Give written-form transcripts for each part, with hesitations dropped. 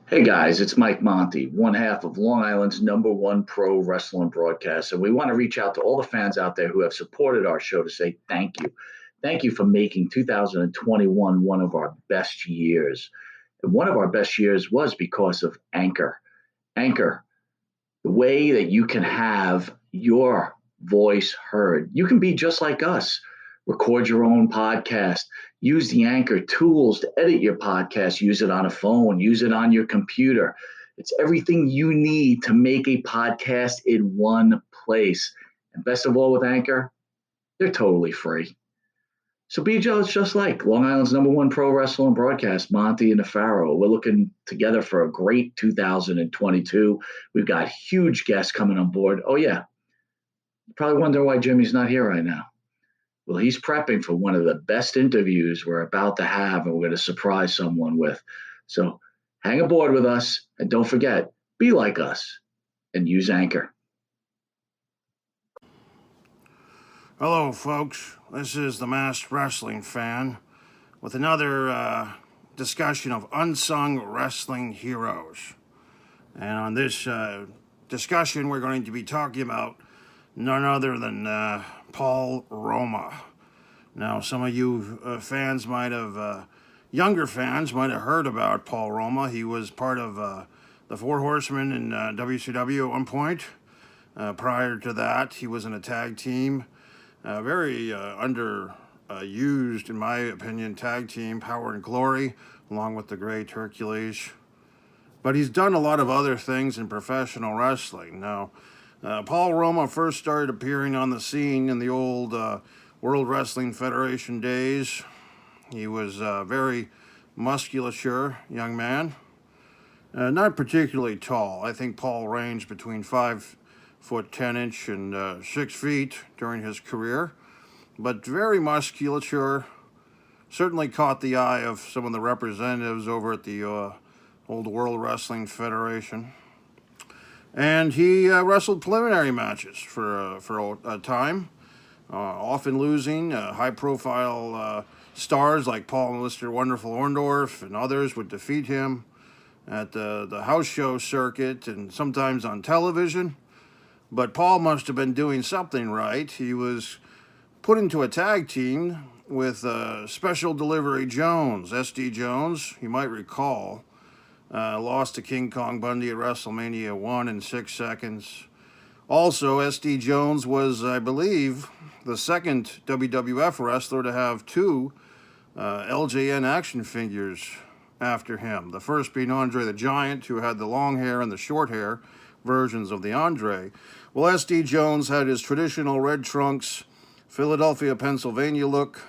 Hey guys, it's Mike Monty, one half of Long Island's number one pro wrestling broadcast. And we want to reach out to all the fans out there who have supported our show to say thank you. Thank you for making 2021 one of our best years. And one of our best years was because of Anchor. Anchor, the way that you can have your voice heard. You can be just like us. Record your own podcast. Use the Anchor tools to edit your podcast. Use it on a phone. Use it on your computer. It's everything you need to make a podcast in one place. And best of all, with Anchor, they're totally free. So be just like Long Island's number one pro wrestling broadcast, Monty and the Pharaoh. We're looking together for a great 2022. We've got huge guests coming on board. Oh, yeah. You probably wonder why Jimmy's not here right now. Well, he's prepping for one of the best interviews we're about to have, and we're going to surprise someone with. So hang aboard with us, and don't forget, be like us and use Anchor. Hello, folks. This is the Masked Wrestling Fan with another discussion of unsung wrestling heroes. And on this discussion, we're going to be talking about none other than Paul Roma. Now, some of you fans might have, younger fans might have heard about Paul Roma. He was part of the Four Horsemen in WCW at one point. Prior to that, he was in a tag team. Very underused, in my opinion, tag team, Power and Glory, along with the Great Hercules. But he's done a lot of other things in professional wrestling. Now, Paul Roma first started appearing on the scene in the old World Wrestling Federation days. He was a very musculature young man, not particularly tall. I think Paul ranged between 5'10" and 6 feet during his career, but very musculature. Certainly caught the eye of some of the representatives over at the old World Wrestling Federation. And he wrestled preliminary matches for a time, often losing. High-profile stars like Paul and Mr. Wonderful Orndorff and others would defeat him at the house show circuit and sometimes on television. But Paul must have been doing something right. He was put into a tag team with Special Delivery Jones, SD Jones, you might recall. Lost to King Kong Bundy at WrestleMania 1 in 6 seconds. Also, SD Jones was, I believe, the second WWF wrestler to have two LJN action figures after him. The first being Andre the Giant, who had the long hair and the short hair versions of the Andre. Well, SD Jones had his traditional red trunks, Philadelphia, Pennsylvania look,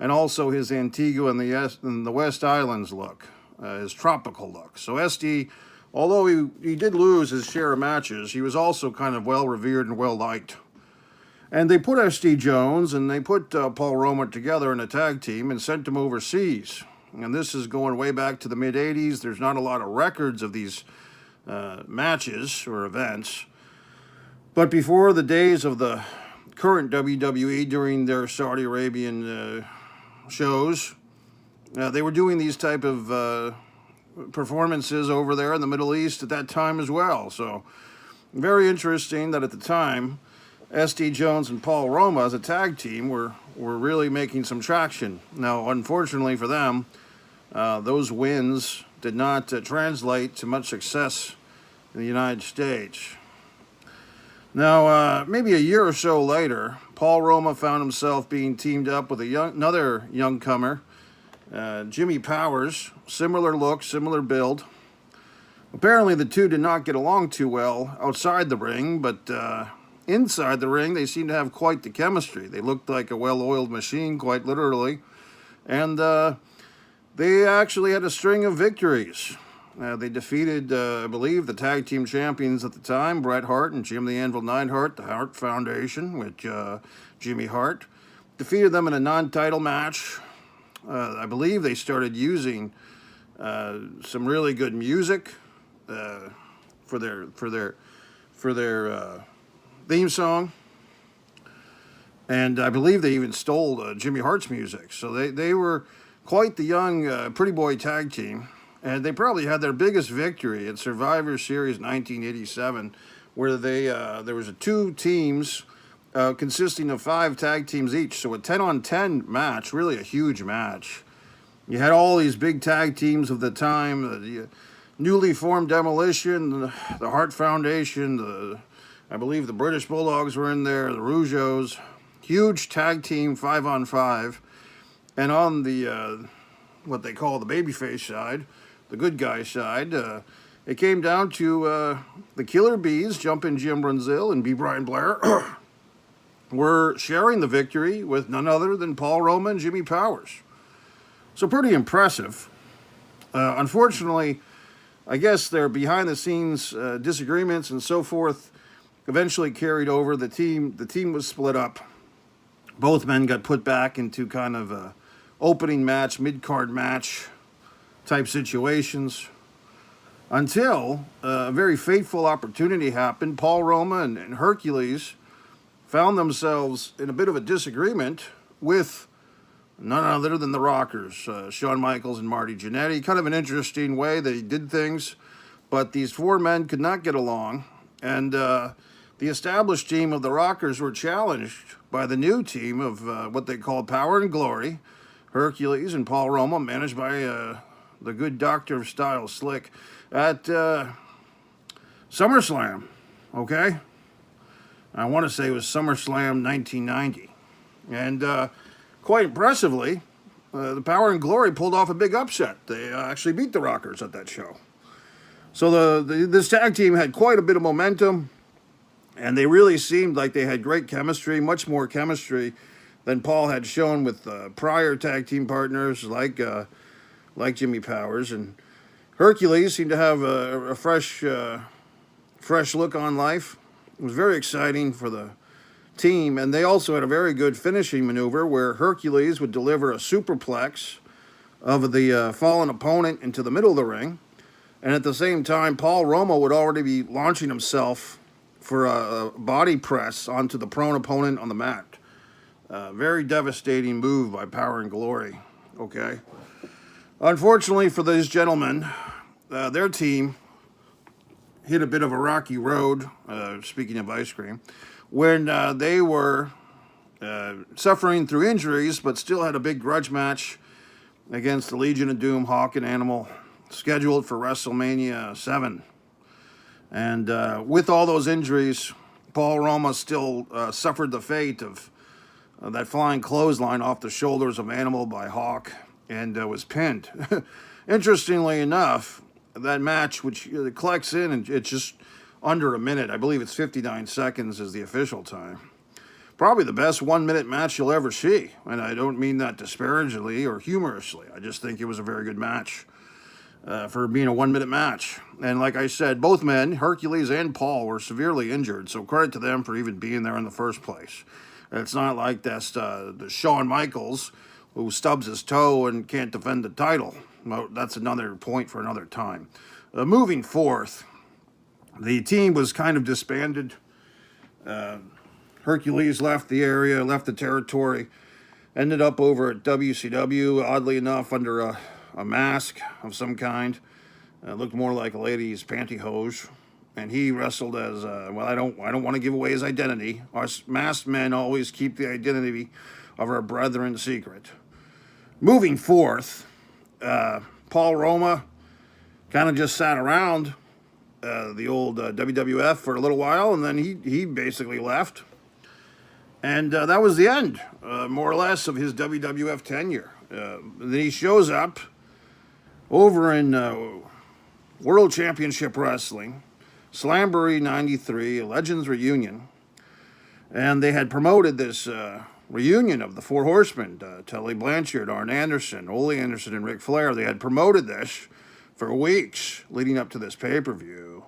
and also his Antigua and the West Islands look, his tropical look. So SD, although he did lose his share of matches, he was also kind of well-revered and well-liked. And they put SD Jones and they put Paul Roma together in a tag team and sent him overseas. And this is going way back to the mid-'80s. There's not a lot of records of these matches or events. But before the days of the current WWE during their Saudi Arabian shows, they were doing these type of performances over there in the Middle East at that time as well. So very interesting that at the time, SD Jones and Paul Roma as a tag team were really making some traction. Now, unfortunately for them, those wins did not translate to much success in the United States. Now, maybe a year or so later, Paul Roma found himself being teamed up with another young comer, Jimmy Powers. Similar look, similar build. Apparently, the two did not get along too well outside the ring, but inside the ring, they seemed to have quite the chemistry. They looked like a well-oiled machine, quite literally, and they actually had a string of victories. They defeated, I believe, the tag team champions at the time, Bret Hart and Jim the Anvil Neidhart, the Hart Foundation, with Jimmy Hart. Defeated them in a non-title match. I believe they started using some really good music for their theme song, and I believe they even stole Jimmy Hart's music. So they were quite the young pretty boy tag team. And they probably had their biggest victory at Survivor Series 1987, where there was two teams consisting of 5 tag teams each. So a 10-on-10 match, really a huge match. You had all these big tag teams of the time, the newly formed Demolition, the Hart Foundation, I believe the British Bulldogs were in there, the Rougeaus. Huge tag team 5-on-5. And on the what they call the babyface side, the good guy side, it came down to the Killer Bees, Jumpin' Jim Brunzell and B. Brian Blair, were sharing the victory with none other than Paul Roma and Jimmy Powers. So pretty impressive. Unfortunately, I guess their behind-the-scenes disagreements and so forth eventually carried over. The team was split up. Both men got put back into kind of a opening match, mid-card match type situations until a very fateful opportunity happened. Paul Roma and Hercules found themselves in a bit of a disagreement with none other than the Rockers, Shawn Michaels and Marty Jannetty. Kind of an interesting way they did things, but these 4 men could not get along, and the established team of the Rockers were challenged by the new team of what they called Power and Glory, Hercules and Paul Roma, managed by the good Doctor of Style Slick, at SummerSlam, okay? I want to say it was SummerSlam 1990. And quite impressively, the Power and Glory pulled off a big upset. They actually beat the Rockers at that show. So this tag team had quite a bit of momentum, and they really seemed like they had great chemistry, much more chemistry than Paul had shown with prior tag team partners like Jimmy Powers. And Hercules seemed to have a fresh look on life. It was very exciting for the team, and they also had a very good finishing maneuver where Hercules would deliver a superplex of the fallen opponent into the middle of the ring, and at the same time, Paul Roma would already be launching himself for a body press onto the prone opponent on the mat. Very devastating move by Power and Glory, okay? Unfortunately for these gentlemen, their team hit a bit of a rocky road, speaking of ice cream, when they were suffering through injuries, but still had a big grudge match against the Legion of Doom, Hawk and Animal, scheduled for WrestleMania 7. And with all those injuries, Paul Roma still suffered the fate of that flying clothesline off the shoulders of Animal by Hawk, and was pinned. Interestingly enough, that match, which collects in, and it's just under a minute. I believe it's 59 seconds is the official time. Probably the best 1-minute match you'll ever see. And I don't mean that disparagingly or humorously. I just think it was a very good match for being a 1-minute match. And like I said, both men, Hercules and Paul, were severely injured. So credit to them for even being there in the first place. It's not like that's the Shawn Michaels who stubs his toe and can't defend the title. Well, that's another point for another time. Moving forth, the team was kind of disbanded. Hercules left the area, left the territory, ended up over at WCW, oddly enough, under a mask of some kind. Looked more like a lady's pantyhose. And he wrestled as, well, I don't want to give away his identity. Us masked men always keep the identity of our brethren secret. Moving forth, Paul Roma kind of just sat around the old WWF for a little while, and then he basically left. And that was the end, more or less, of his WWF tenure. Then he shows up over in World Championship Wrestling, Slamboree 93, a Legends Reunion, and they had promoted this reunion of the Four Horsemen, Tully Blanchard, Arn Anderson, Ole Anderson, and Ric Flair. They had promoted this for weeks leading up to this pay-per-view.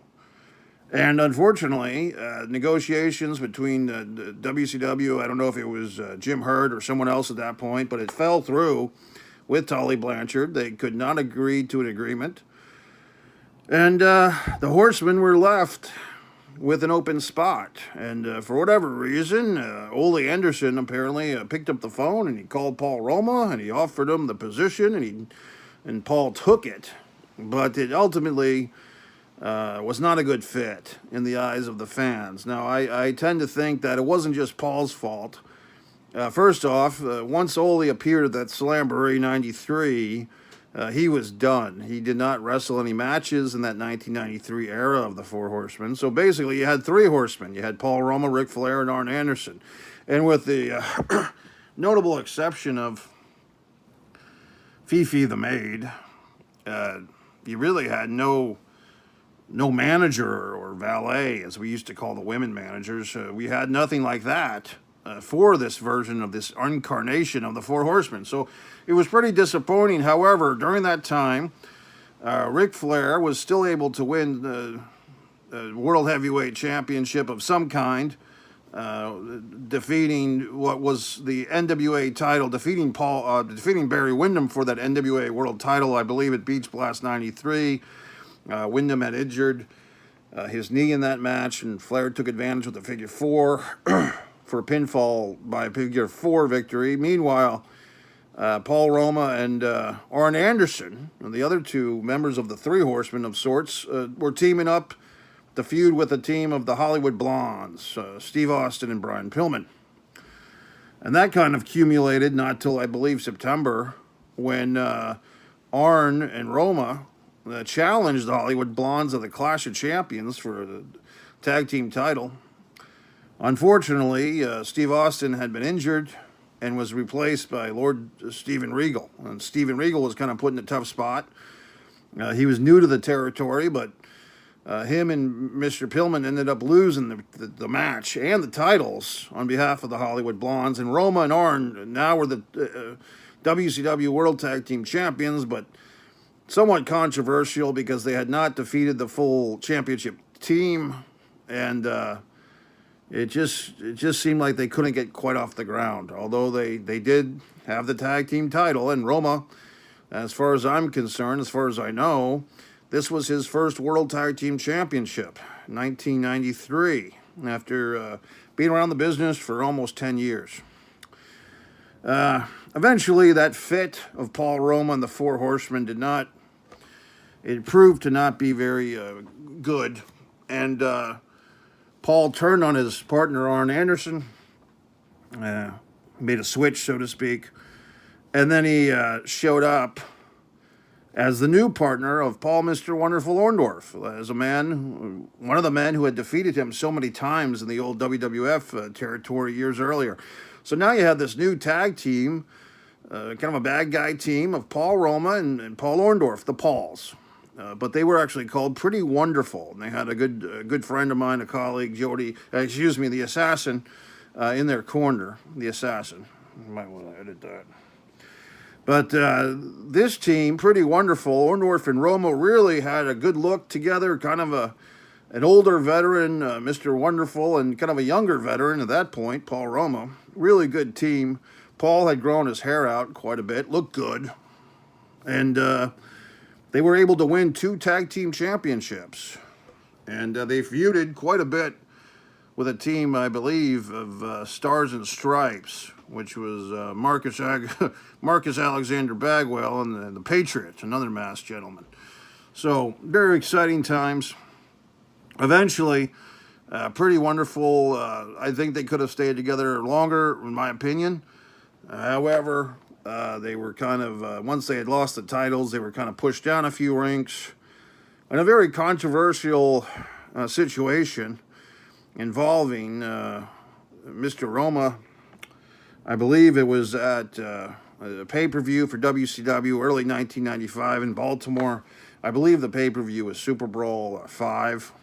And unfortunately, negotiations between WCW, I don't know if it was Jim Herd or someone else at that point, but it fell through with Tully Blanchard. They could not agree to an agreement. And the Horsemen were left with an open spot. And for whatever reason, Ole Anderson apparently picked up the phone and he called Paul Roma and he offered him the position, and Paul took it. but it ultimately was not a good fit in the eyes of the fans. Now, I tend to think that it wasn't just Paul's fault. First off, once Ole appeared at that Slamboree 93, he was done. He did not wrestle any matches in that 1993 era of the Four Horsemen. So basically, you had three horsemen. You had Paul Roma, Ric Flair, and Arn Anderson. And with the notable exception of Fifi the Maid, you really had no manager or valet, as we used to call the women managers. We had nothing like that for this version of this incarnation of the Four Horsemen. So it was pretty disappointing. However, during that time, Ric Flair was still able to win the World Heavyweight Championship of some kind, defeating what was the NWA title, defeating Barry Windham for that NWA World title, I believe, at Beach Blast 93. Windham had injured his knee in that match, and Flair took advantage with the figure four for a pinfall by figure four victory. Meanwhile, Paul Roma and Arn Anderson, and the other two members of the Three Horsemen of sorts, were teaming up to feud with a team of the Hollywood Blondes, Steve Austin and Brian Pillman. And that kind of accumulated not till, I believe, September, when Arn and Roma challenged the Hollywood Blondes of the Clash of Champions for the tag team title. Unfortunately, Steve Austin had been injured and was replaced by Lord Steven Regal. And Steven Regal was kind of put in a tough spot. He was new to the territory, but him and Mr. Pillman ended up losing the match and the titles on behalf of the Hollywood Blondes. And Roma and Arn now were the WCW World Tag Team Champions, but somewhat controversial because they had not defeated the full championship team, and it just seemed like they couldn't get quite off the ground. Although they did have the tag team title, and Roma, as far as I'm concerned, as far as I know, this was his first World Tag Team Championship, 1993, after being around the business for almost 10 years. Eventually, that fit of Paul Roma and the Four Horsemen it proved to not be very good. And Paul turned on his partner, Arn Anderson, made a switch, so to speak. And then he showed up as the new partner of Paul Mr. Wonderful Orndorff, as one of the men who had defeated him so many times in the old WWF territory years earlier. So now you have this new tag team, kind of a bad guy team of Paul Roma and Paul Orndorff, the Pauls. But they were actually called Pretty Wonderful. And they had a good friend of mine, a colleague, the Assassin, in their corner. The Assassin. You might want to edit that. But this team, Pretty Wonderful, Orndorff and Roma, really had a good look together, kind of an older veteran, Mr. Wonderful, and kind of a younger veteran at that point, Paul Roma. Really good team. Paul had grown his hair out quite a bit, looked good. And they were able to win 2 tag team championships. And they feuded quite a bit with a team, I believe, of Stars and Stripes, which was Marcus Alexander Bagwell and the Patriot, another masked gentleman. So, very exciting times. Eventually, Pretty Wonderful, I think they could have stayed together longer, in my opinion. However, they were kind of, once they had lost the titles, they were kind of pushed down a few ranks. In a very controversial situation involving Mr. Roma. I believe it was at a pay-per-view for WCW early 1995 in Baltimore. I believe the pay-per-view was Super Bowl 5.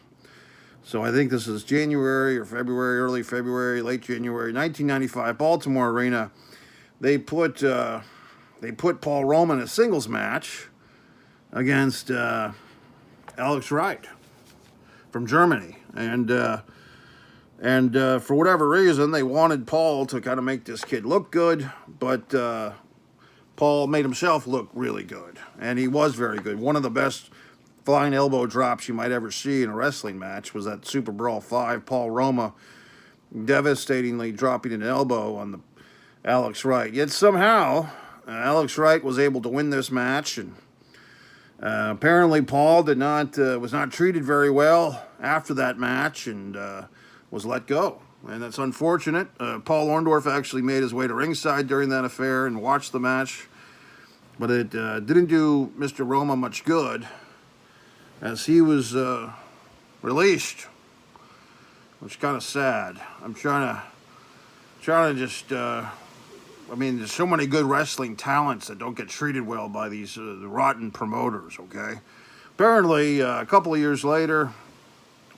So I think this is January or February, early February, late January, 1995, Baltimore Arena. They put Paul Roma in a singles match against Alex Wright from Germany. And for whatever reason, they wanted Paul to kind of make this kid look good, but Paul made himself look really good, and he was very good. One of the best flying elbow drops you might ever see in a wrestling match was that Super Brawl 5, Paul Roma devastatingly dropping an elbow on the Alex Wright. Yet somehow, Alex Wright was able to win this match, and Apparently, Paul was not treated very well after that match and was let go. And that's unfortunate. Paul Orndorff actually made his way to ringside during that affair and watched the match. But it didn't do Mr. Roma much good, as he was released, which is kind of sad. I'm trying to just, there's so many good wrestling talents that don't get treated well by these rotten promoters, okay? Apparently, a couple of years later,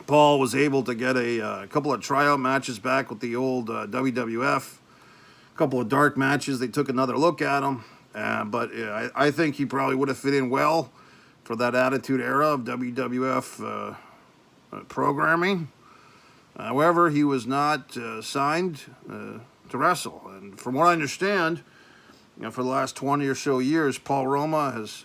Paul was able to get a couple of tryout matches back with the old WWF, a couple of dark matches. They took another look at him, but I think he probably would have fit in well for that Attitude Era of WWF programming. However, he was not signed to wrestle. And from what I understand, for the last 20 or so years, Paul Roma has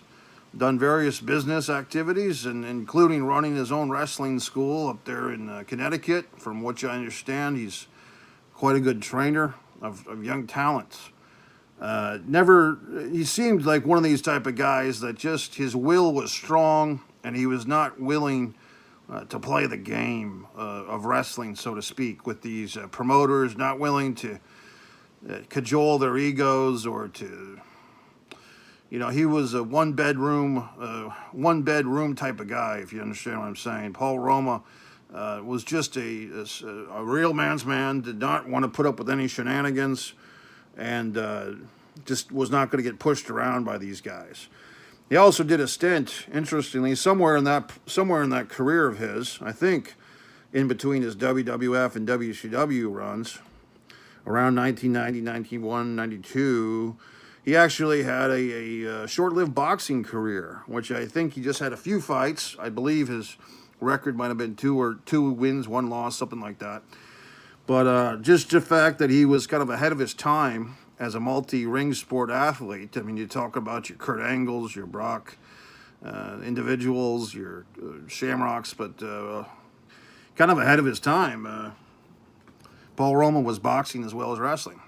done various business activities, and including running his own wrestling school up there in Connecticut. From what I understand, he's quite a good trainer of young talents. He seemed like one of these type of guys that just his will was strong, and he was not willing to play the game of wrestling, so to speak, with these promoters, not willing to cajole their egos or to, he was a one bedroom type of guy, if you understand what I'm saying. Paul Roma was just a real man's man, did not want to put up with any shenanigans, and just was not going to get pushed around by these guys. He also did a stint, interestingly, somewhere in that career of his, I think, in between his WWF and WCW runs, around 1990, 91, 92, he actually had a short-lived boxing career, which I think he just had a few fights. I believe his record might have been two wins, one loss, something like that. But just the fact that he was kind of ahead of his time as a multi-ring sport athlete. I mean, you talk about your Kurt Angles, your Brock individuals, your Shamrocks, but kind of ahead of his time. Paul Roma was boxing as well as wrestling.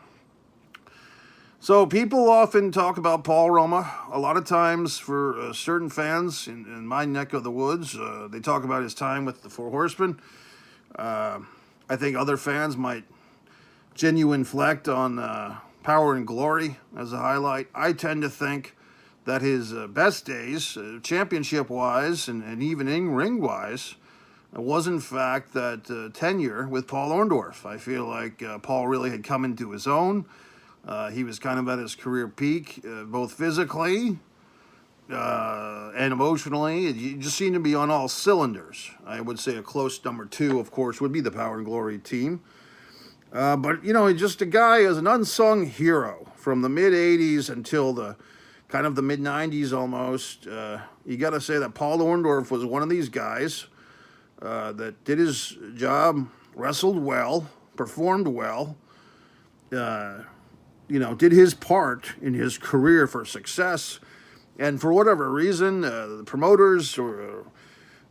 So people often talk about Paul Roma. A lot of times for certain fans in my neck of the woods, they talk about his time with the Four Horsemen. I think other fans might genuflect on Power and Glory as a highlight. I tend to think that his best days, championship-wise and even in-ring-wise, was in fact that tenure with Paul Orndorff. I feel like Paul really had come into his own. He was kind of at his career peak, both physically and emotionally. He just seemed to be on all cylinders. I would say a close number two, of course, would be the Power and Glory team. But, just a guy as an unsung hero from the mid-'80s until the kind of the mid-'90s almost. You got to say that Paul Orndorff was one of these guys that did his job, wrestled well, performed well, did his part in his career for success. And for whatever reason, the promoters or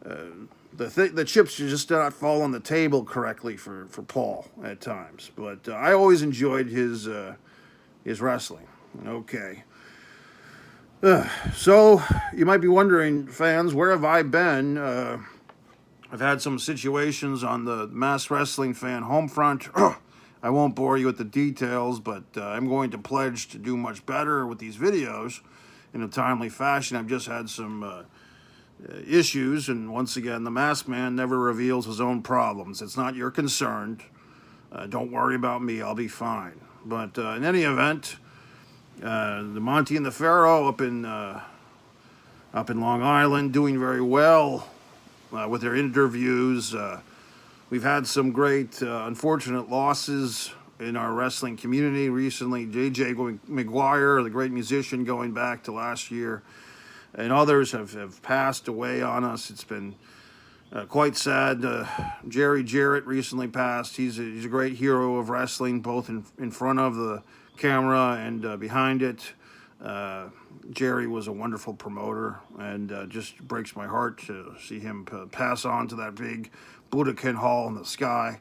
the chips just did not fall on the table correctly for Paul at times. But I always enjoyed his wrestling. Okay. So you might be wondering, fans, where have I been? I've had some situations on the Mass Wrestling Fan home front. I won't bore you with the details, but I'm going to pledge to do much better with these videos in a timely fashion. I've just had some issues, and once again, the masked man never reveals his own problems. It's not your concern. Don't worry about me. I'll be fine. But in any event, the Monty and the Pharaoh up in Long Island doing very well with their interviews. We've had some great unfortunate losses in our wrestling community recently. J.J. McGuire, the great musician, going back to last year, and others have passed away on us. It's been quite sad. Jerry Jarrett recently passed. He's a great hero of wrestling, both in front of the camera and behind it. Jerry was a wonderful promoter, and just breaks my heart to see him pass on to that big Budokan Hall in the sky.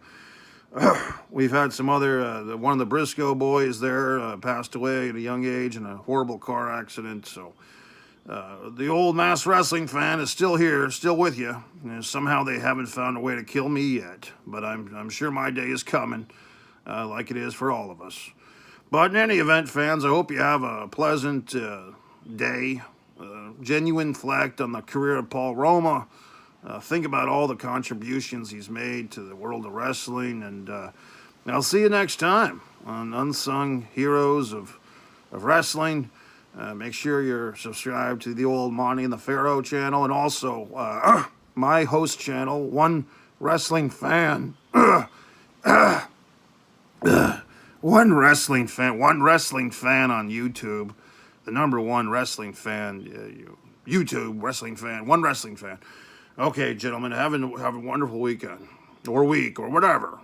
We've had some other, one of the Briscoe boys there passed away at a young age in a horrible car accident. So The old mass wrestling fan is still here, still with you. Somehow they haven't found a way to kill me yet, but I'm sure my day is coming, like it is for all of us. But in any event, fans, I hope you have a pleasant day. Genuine reflect on the career of Paul Roma. Think about all the contributions he's made to the world of wrestling, and I'll see you next time on Unsung Heroes of Wrestling. Make sure you're subscribed to the old Monty and the Pharaoh channel, and also my host channel, One Wrestling Fan. One wrestling fan on YouTube. The number one wrestling fan, YouTube wrestling fan, one wrestling fan. Okay, gentlemen, have a wonderful weekend, or week, or whatever.